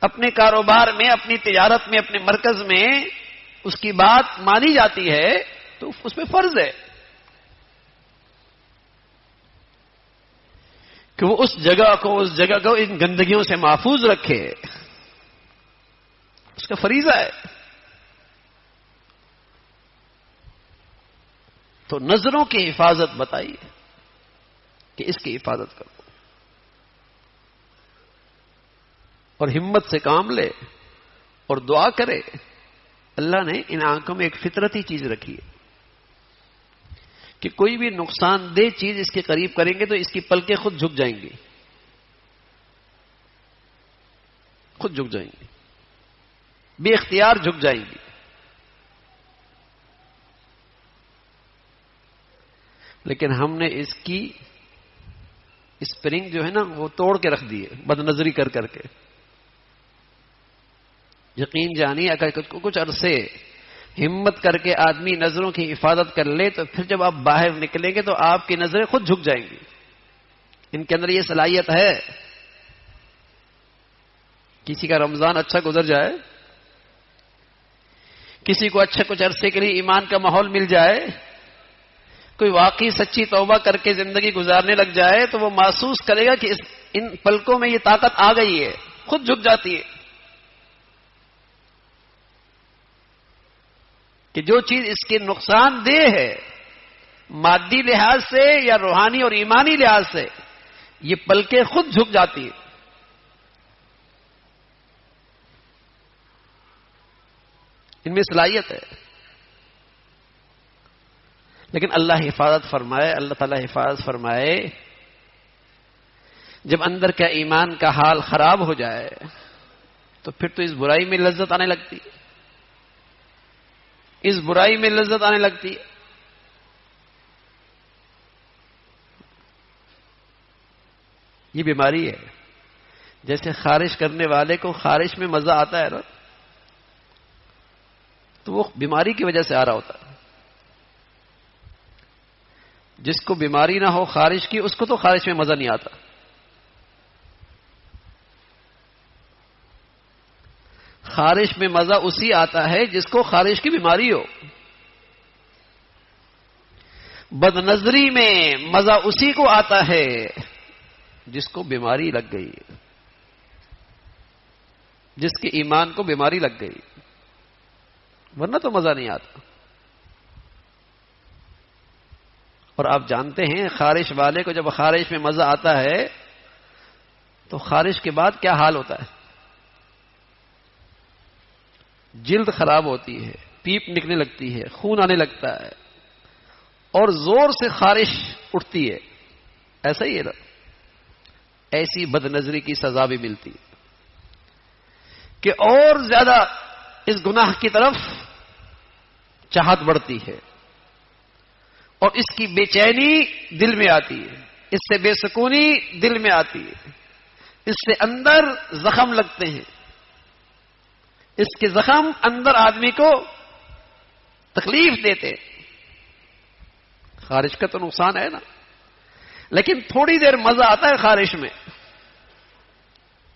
اپنے کاروبار میں، اپنی تجارت میں، اپنے مرکز میں اس کی بات مانی جاتی ہے، تو اس پہ فرض ہے کہ وہ اس جگہ کو ان گندگیوں سے محفوظ رکھے. اس کا فریضہ ہے. تو نظروں کی حفاظت بتائیے کہ اس کی حفاظت کرو اور ہمت سے کام لے اور دعا کرے. اللہ نے ان آنکھوں میں ایک فطرتی چیز رکھی ہے، کہ کوئی بھی نقصان دہ چیز اس کے قریب کریں گے تو اس کی پلکیں خود جھک جائیں گی، خود جھک جائیں گی، بے اختیار جھک جائیں گی. لیکن ہم نے اس کی اسپرنگ جو ہے نا وہ توڑ کے رکھ دی ہے بد نظری کر کر کے. یقین جانیے اگر کچھ عرصے ہمت کر کے آدمی نظروں کی حفاظت کر لے تو پھر جب آپ باہر نکلیں گے تو آپ کی نظریں خود جھک جائیں گی. ان کے اندر یہ صلاحیت ہے. کسی کا رمضان اچھا گزر جائے، کسی کو اچھا کچھ عرصے کے لیے ایمان کا ماحول مل جائے، کوئی واقعی سچی توبہ کر کے زندگی گزارنے لگ جائے تو وہ محسوس کرے گا کہ ان پلکوں میں یہ طاقت آ گئی ہے، خود جھک جاتی ہے. کہ جو چیز اس کے نقصان دہ ہے مادی لحاظ سے یا روحانی اور ایمانی لحاظ سے، یہ پلکیں خود جھک جاتی ہے. ان میں صلاحیت ہے. لیکن اللہ حفاظت فرمائے، اللہ تعالی حفاظت فرمائے، جب اندر کا ایمان کا حال خراب ہو جائے تو پھر تو اس برائی میں لذت آنے لگتی ہے، اس برائی میں لذت آنے لگتی ہے. یہ بیماری ہے. جیسے خارش کرنے والے کو خارش میں مزہ آتا ہے نا، تو وہ بیماری کی وجہ سے آ رہا ہوتا ہے. جس کو بیماری نہ ہو خارش کی، اس کو تو خارش میں مزہ نہیں آتا. خارش میں مزہ اسی آتا ہے جس کو خارش کی بیماری ہو. بد نظری میں مزہ اسی کو آتا ہے جس کو بیماری لگ گئی، جس کے ایمان کو بیماری لگ گئی، ورنہ تو مزہ نہیں آتا. اور آپ جانتے ہیں خارش والے کو جب خارش میں مزہ آتا ہے تو خارش کے بعد کیا حال ہوتا ہے؟ جلد خراب ہوتی ہے، پیپ نکلنے لگتی ہے، خون آنے لگتا ہے اور زور سے خارش اٹھتی ہے. ایسا ہی ہے نا. ایسی بد نظری کی سزا بھی ملتی ہے کہ اور زیادہ اس گناہ کی طرف چاہت بڑھتی ہے اور اس کی بے چینی دل میں آتی ہے، اس سے بے سکونی دل میں آتی ہے، اس سے اندر زخم لگتے ہیں. اس کے زخم اندر آدمی کو تکلیف دیتے. خارش کا تو نقصان ہے نا، لیکن تھوڑی دیر مزہ آتا ہے خارش میں،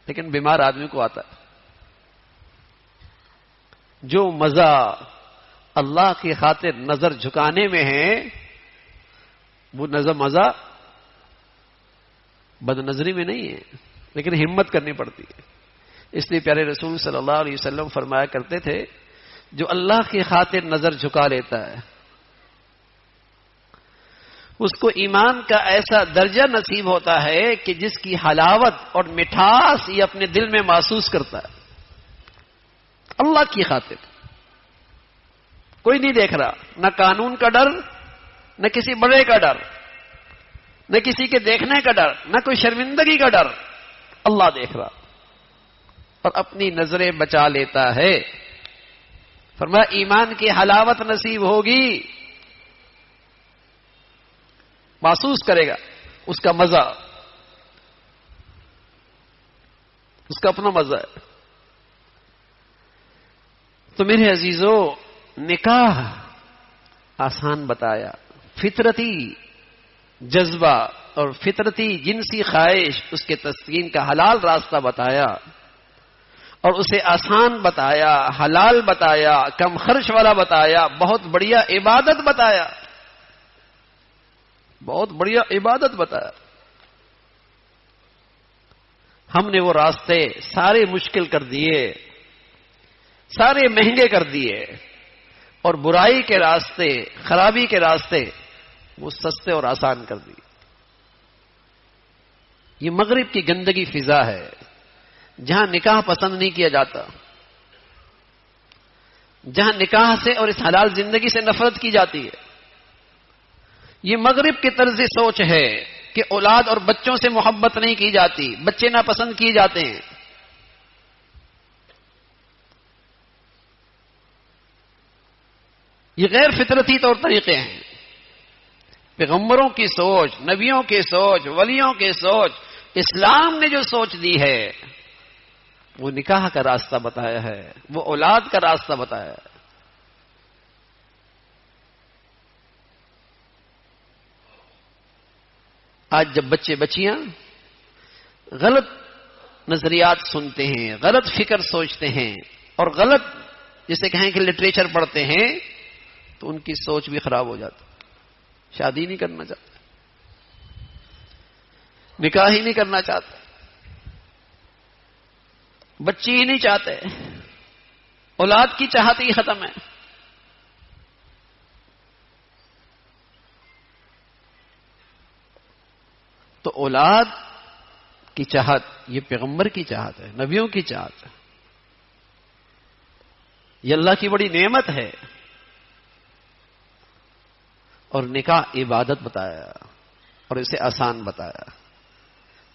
لیکن بیمار آدمی کو آتا ہے. جو مزہ اللہ کی خاطر نظر جھکانے میں ہے وہ مزہ بد نظری میں نہیں ہے، لیکن ہمت کرنی پڑتی ہے. اس لیے پیارے رسول صلی اللہ علیہ وسلم فرمایا کرتے تھے جو اللہ کی خاطر نظر جھکا لیتا ہے اس کو ایمان کا ایسا درجہ نصیب ہوتا ہے کہ جس کی حلاوت اور مٹھاس یہ اپنے دل میں محسوس کرتا ہے. اللہ کی خاطر کوئی نہیں دیکھ رہا، نہ قانون کا ڈر، نہ کسی بڑے کا ڈر، نہ کسی کے دیکھنے کا ڈر، نہ کوئی شرمندگی کا ڈر. اللہ دیکھ رہا اور اپنی نظریں بچا لیتا ہے. فرمایا ایمان کی حلاوت نصیب ہوگی، محسوس کرے گا اس کا مزہ، اس کا اپنا مزہ ہے. تو میرے عزیزو، نکاح آسان بتایا، فطرتی جذبہ اور فطرتی جنسی خواہش اس کے تسکین کا حلال راستہ بتایا اور اسے آسان بتایا، حلال بتایا، کم خرچ والا بتایا، بہت بڑھیا عبادت بتایا، بہت بڑھیا عبادت بتایا. ہم نے وہ راستے سارے مشکل کر دیے، سارے مہنگے کر دیے اور برائی کے راستے، خرابی کے راستے وہ سستے اور آسان کر دیے. یہ مغرب کی گندگی فضا ہے جہاں نکاح پسند نہیں کیا جاتا، جہاں نکاح سے اور اس حلال زندگی سے نفرت کی جاتی ہے. یہ مغرب کی طرز سوچ ہے کہ اولاد اور بچوں سے محبت نہیں کی جاتی، بچے ناپسند کیے جاتے ہیں۔ یہ غیر فطرتی طور طریقے ہیں۔ پیغمبروں کی سوچ، نبیوں کی سوچ، ولیوں کی سوچ، اسلام نے جو سوچ دی ہے وہ نکاح کا راستہ بتایا ہے، وہ اولاد کا راستہ بتایا ہے۔ آج جب بچے بچیاں غلط نظریات سنتے ہیں، غلط فکر سوچتے ہیں اور غلط جسے کہیں کہ لٹریچر پڑھتے ہیں تو ان کی سوچ بھی خراب ہو جاتی، شادی نہیں کرنا چاہتے، نکاح ہی نہیں کرنا چاہتے، بچی ہی نہیں چاہتے، اولاد کی چاہت ہی ختم ہے۔ تو اولاد کی چاہت یہ پیغمبر کی چاہت ہے، نبیوں کی چاہت ہے، یہ اللہ کی بڑی نعمت ہے۔ اور نکاح عبادت بتایا اور اسے آسان بتایا۔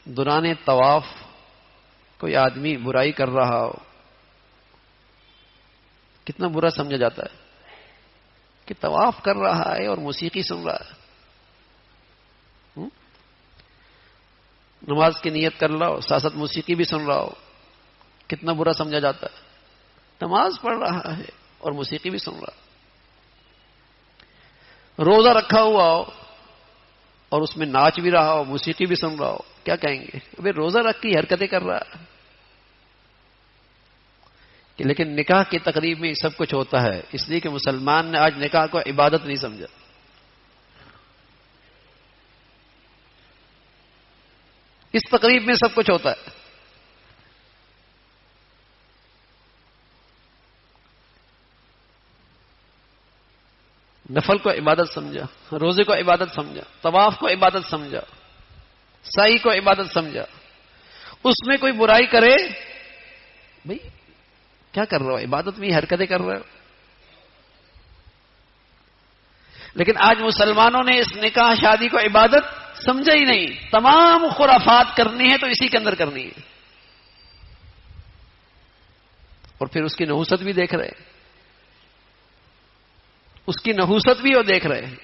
دوران طواف کوئی آدمی برائی کر رہا ہو، کتنا برا سمجھا جاتا ہے کہ طواف کر رہا ہے اور موسیقی سن رہا ہے۔ نماز کی نیت کر رہا ہو، ساتھ موسیقی بھی سن رہا ہو، کتنا برا سمجھا جاتا ہے۔ نماز پڑھ رہا ہے اور موسیقی بھی سن رہا ہے۔ روزہ رکھا ہوا ہو اور اس میں ناچ بھی رہا ہو، موسیقی بھی سن رہا ہو، کیا کہیں گے؟ ابھی روزہ رکھ کی حرکتیں کر رہا ہے۔ کہ لیکن نکاح کی تقریب میں سب کچھ ہوتا ہے، اس لیے کہ مسلمان نے آج نکاح کو عبادت نہیں سمجھا۔ اس تقریب میں سب کچھ ہوتا ہے۔ نفل کو عبادت سمجھا، روزے کو عبادت سمجھا، طواف کو عبادت سمجھا، سعی کو عبادت سمجھا۔ اس میں کوئی برائی کرے، بھئی کیا کر رہا ہو؟ عبادت میں ہی حرکتیں کر رہے ہو۔ لیکن آج مسلمانوں نے اس نکاح شادی کو عبادت سمجھا ہی نہیں، تمام خرافات کرنی ہے تو اسی کے اندر کرنی ہے، اور پھر اس کی نحوست بھی دیکھ رہے ہیں، اس کی نحوست بھی وہ دیکھ رہے ہیں،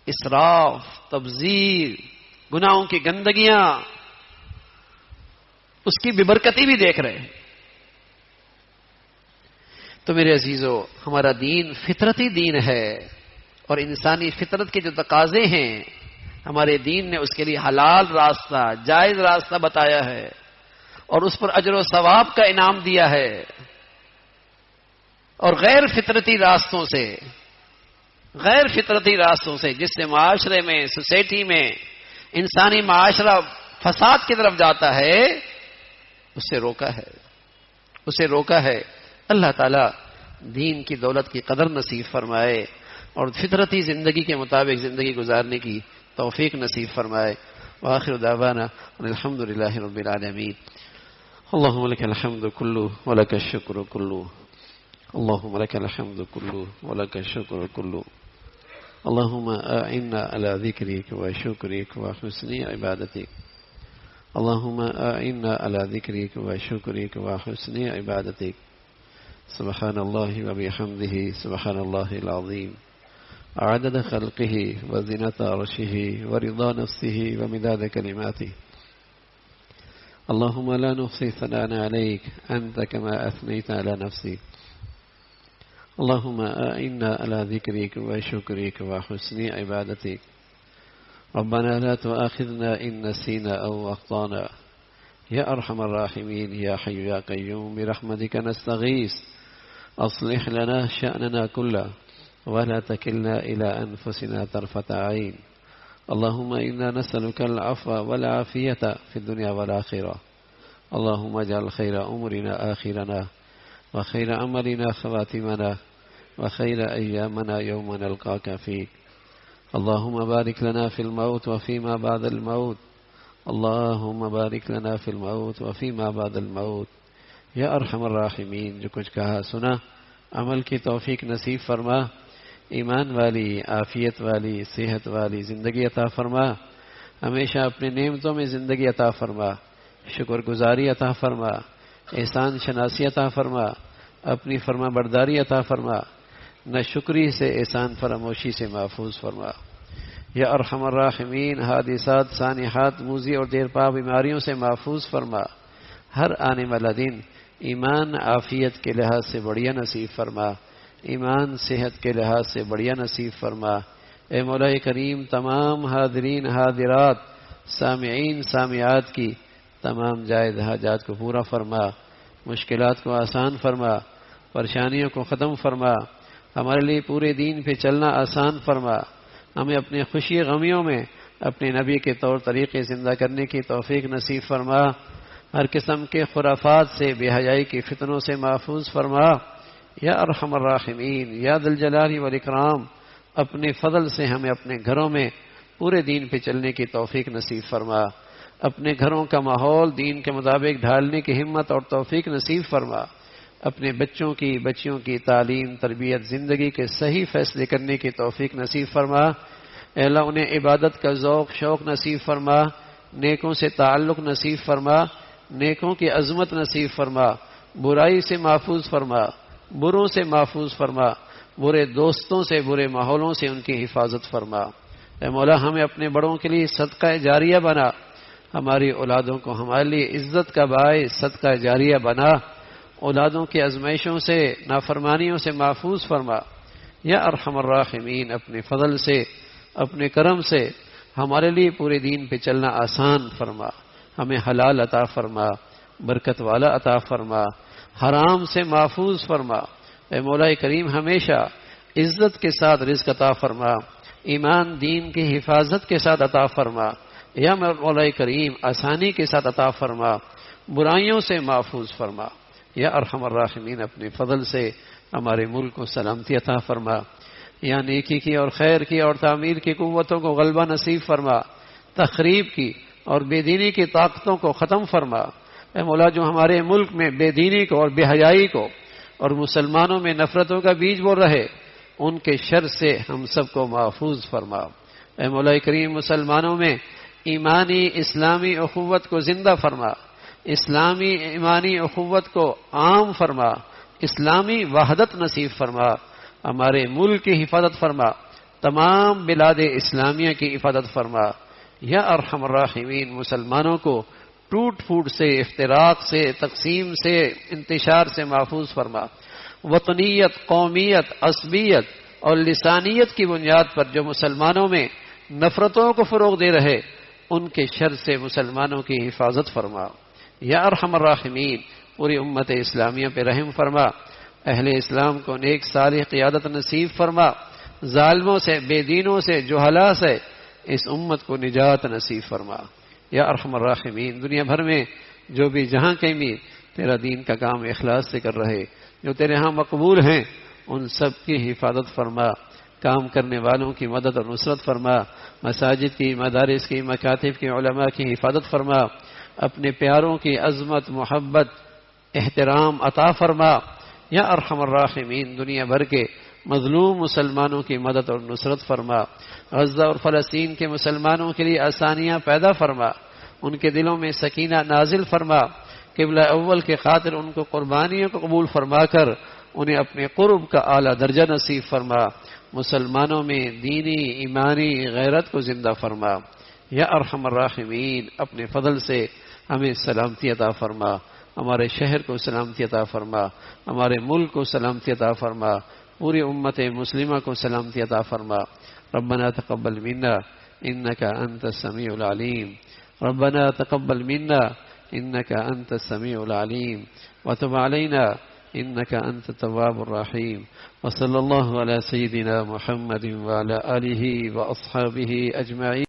اسراف، تبذیر، گناہوں کی گندگیاں، اس کی ببرکتی بھی دیکھ رہے ہیں۔ تو میرے عزیزو، ہمارا دین فطرتی دین ہے، اور انسانی فطرت کے جو تقاضے ہیں ہمارے دین نے اس کے لیے حلال راستہ، جائز راستہ بتایا ہے، اور اس پر اجر و ثواب کا انعام دیا ہے۔ اور غیر فطرتی راستوں سے جس سے معاشرے میں، سوسائٹی میں انسانی معاشرہ فساد کی طرف جاتا ہے، اسے روکا ہے۔ اللہ تعالی دین کی دولت کی قدر نصیب فرمائے اور فطرتی زندگی کے مطابق زندگی گزارنے کی توفیق نصیب فرمائے۔ وآخر دعوانا الحمد للہ رب العالمین۔ اللہم لک الحمد کلہ ولک الشکر کلہ، اللہم لک الحمد کلہ ولک الشکر کلہ، اللہم اعنا علی ذکرک وشکرک وحسن عبادتک، اللہم اعنا علی ذکرک وشکرک وحسن عبادتک، سبحان اللہ وبحمدہ سبحان اللہ العظیم، عدد خلقہ وزنة عرشہ ورضا نفسہ ومداد کلماتہ، اللہم لا نحصی ثناء علیک انت کما اثنیت علی نفسک، اللہم اعنا علی ذکرک وشکرک وحسن عبادتک، ربنا لا تؤاخذنا ان نسینا او اخطانا، یا ارحم الراحمین یا حی یا قیوم برحمتک نستغیث، اصلح لنا شأننا كله ولا تكلنا إلى أنفسنا طرفة عين، اللهم إنا نسألك العفو والعافية في الدنيا والآخرة، اللهم اجعل خير أمرنا آخرنا وخير عملنا خواتمنا وخير أيامنا يوم نلقاك فيه، اللهم بارك لنا في الموت وفيما بعد الموت، اللهم بارك لنا في الموت وفيما بعد الموت، یا ارحم الراحمین۔ جو کچھ کہا سنا عمل کی توفیق نصیب فرما، ایمان والی، عافیت والی، صحت والی زندگی عطا فرما، ہمیشہ اپنے نعمتوں میں زندگی عطا فرما، شکر گزاری عطا فرما، احسان شناسی عطا فرما، اپنی فرما برداری عطا فرما، نہ شکری سے احسان فراموشی سے محفوظ فرما۔ یا ارحم الراحمین، حادثات، سانحات، موذی اور دیرپا بیماریوں سے محفوظ فرما، ہر آنے والا دن ایمان عافیت کے لحاظ سے بڑھیا نصیب فرما، ایمان صحت کے لحاظ سے بڑھیا نصیب فرما۔ اے مولا کریم، تمام حاضرین حاضرات، سامعین سامعات کی تمام جائز حاجات کو پورا فرما، مشکلات کو آسان فرما، پریشانیوں کو ختم فرما، ہمارے لیے پورے دین پہ چلنا آسان فرما، ہمیں اپنے خوشی غمیوں میں اپنے نبی کے طور طریقے زندہ کرنے کی توفیق نصیب فرما، ہر قسم کے خرافات سے، بے حیائی کے فتنوں سے محفوظ فرما۔ یا ارحم الراحمین، یا ذی الجلال والاکرام، اپنے فضل سے ہمیں اپنے گھروں میں پورے دین پہ چلنے کی توفیق نصیب فرما، اپنے گھروں کا ماحول دین کے مطابق ڈھالنے کی ہمت اور توفیق نصیب فرما، اپنے بچوں کی بچیوں کی تعلیم تربیت زندگی کے صحیح فیصلے کرنے کی توفیق نصیب فرما۔ اے اللہ انہیں عبادت کا ذوق شوق نصیب فرما، نیکوں سے تعلق نصیب فرما، نیکوں کی عظمت نصیب فرما، برائی سے محفوظ فرما، بروں سے محفوظ فرما، برے دوستوں سے برے ماحولوں سے ان کی حفاظت فرما۔ اے مولا ہمیں اپنے بڑوں کے لیے صدقہ جاریہ بنا، ہماری اولادوں کو ہمارے لیے عزت کا باعث صدقہ جاریہ بنا، اولادوں کی آزمائشوں سے نافرمانیوں سے محفوظ فرما۔ یا ارحم الراحمین، اپنے فضل سے اپنے کرم سے ہمارے لیے پورے دین پہ چلنا آسان فرما، ہمیں حلال عطا فرما، برکت والا عطا فرما، حرام سے محفوظ فرما۔ اے مولا کریم ہمیشہ عزت کے ساتھ رزق عطا فرما، ایمان دین کی حفاظت کے ساتھ عطا فرما۔ یا مولا کریم آسانی کے ساتھ عطا فرما، برائیوں سے محفوظ فرما۔ یا ارحم الراحمین، اپنے فضل سے ہمارے ملک کو سلامتی عطا فرما، یا نیکی کی اور خیر کی اور تعمیر کی قوتوں کو غلبہ نصیب فرما، تخریب کی اور بے دینی کی طاقتوں کو ختم فرما۔ اے مولا جو ہمارے ملک میں بے دینی کو اور بے حیائی کو اور مسلمانوں میں نفرتوں کا بیج بو رہے، ان کے شر سے ہم سب کو محفوظ فرما۔ اے مولا کریم مسلمانوں میں ایمانی اسلامی اخوت کو زندہ فرما، اسلامی ایمانی اخوت کو عام فرما، اسلامی وحدت نصیب فرما، ہمارے ملک کی حفاظت فرما، تمام بلاد اسلامیہ کی حفاظت فرما۔ یا ارحم الراحمین، مسلمانوں کو ٹوٹ پھوٹ سے، افتراق سے، تقسیم سے، انتشار سے محفوظ فرما، وطنیت، قومیت، عصبیت اور لسانیت کی بنیاد پر جو مسلمانوں میں نفرتوں کو فروغ دے رہے، ان کے شر سے مسلمانوں کی حفاظت فرما۔ یا ارحم الراحمین، پوری امت اسلامیہ پہ رحم فرما، اہل اسلام کو نیک صالح قیادت نصیب فرما، ظالموں سے، بے دینوں سے، جہلا سے اس امت کو نجات نصیب فرما۔ یا ارحم الراحمین، دنیا بھر میں جو بھی جہاں کہیں بھی تیرا دین کا کام اخلاص سے کر رہے، جو تیرے ہاں مقبول ہیں، ان سب کی حفاظت فرما، کام کرنے والوں کی مدد اور نصرت فرما، مساجد کی، مدارس کی، مکاتب کی علماء کی حفاظت فرما، اپنے پیاروں کی عظمت، محبت، احترام عطا فرما۔ یا ارحم الراحمین، دنیا بھر کے مظلوم مسلمانوں کی مدد اور نصرت فرما، غزہ اور فلسطین کے مسلمانوں کے لیے آسانیاں پیدا فرما، ان کے دلوں میں سکینہ نازل فرما، قبلہ اول کے خاطر ان کو قربانیوں کو قبول فرما کر انہیں اپنے قرب کا اعلیٰ درجہ نصیب فرما، مسلمانوں میں دینی ایمانی غیرت کو زندہ فرما۔ یا ارحم الراحمین، اپنے فضل سے ہمیں سلامتی عطا فرما، ہمارے شہر کو سلامتی عطا فرما، ہمارے ملک کو سلامتی عطا فرما، پوری امت مسلمہ کو سلامتی عطا فرما۔ ربنا تقبل منا انك انت السميع العليم، ربنا تقبل منا انك انت السميع العليم وتب علينا انك انت التواب الرحيم، وصلى الله على سيدنا محمد وعلى آله واصحابه اجمعين۔